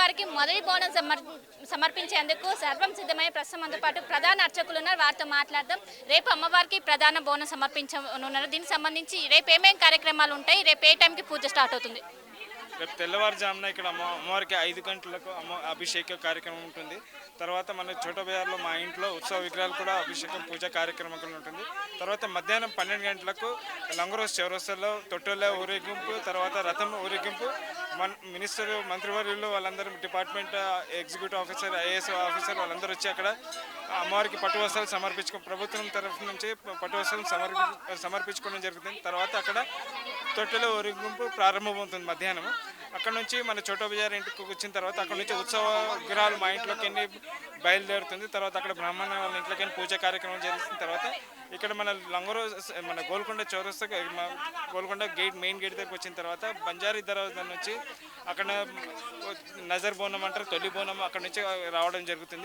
అమ్మవారికి మొదటి బోనం సమర్పించేందుకు సర్వం సిద్ధమై ప్రస్తుతంతో పాటు ప్రధాన అర్చకులు ఉన్నారు. వారితో మాట్లాడదాం. రేపు అమ్మవారికి ప్రధాన బోనం సమర్పించనున్నారు. దీనికి సంబంధించి రేపు ఏమేమి కార్యక్రమాలు ఉంటాయి, రేపు ఏ టైంకి పూజ స్టార్ట్ అవుతుంది? రేపు తెల్లవారుజామున ఇక్కడ అమ్మవారికి 5 గంటలకు అభిషేక కార్యక్రమం ఉంటుంది. తర్వాత మన చోట బజార్లో మా ఇంట్లో ఉత్సవ విగ్రహాలు కూడా అభిషేకం పూజ కార్యక్రమం ఉంటుంది. తర్వాత మధ్యాహ్నం 12 గంటలకు లంగరోస్ చౌరస్తాలో తొట్టెల ఊరేగింపు, తర్వాత రథం ఊరేగింపు. మినిస్టర్ మంత్రివర్యులు వాళ్ళందరూ department executive officer IAS officer వాళ్ళందరూ వచ్చి అక్కడ అమ్మవారికి పట్టు వస్త్రాలు ప్రభుత్వం తరఫు నుంచి పట్టు వస్త్రాలు సమర్పించుకోవడం జరుగుతుంది. తర్వాత అక్కడ తొట్టెల ఊరేగింపు ప్రారంభమవుతుంది మధ్యాహ్నం. అక్కడ నుంచి మన చోట బజార్ ఇంటికి వచ్చిన తర్వాత అక్కడ నుంచి ఉత్సవ విగ్రహాలు మా ఇంట్లోకి బయలుదేరుతుంది. తర్వాత అక్కడ బ్రాహ్మణ వాళ్ళ ఇంట్లోకి పూజ కార్యక్రమం జరుగుతున్న తర్వాత ఇక్కడ మన గోల్కొండ చౌరస్తా గోల్కొండ మెయిన్ గేట్ దగ్గరికి వచ్చిన తర్వాత బంజారీ దర్వాజా నుంచి అక్కడ నజర్ బోనం అంటారు, తొలి బోనం అక్కడ నుంచి రావడం జరుగుతుంది.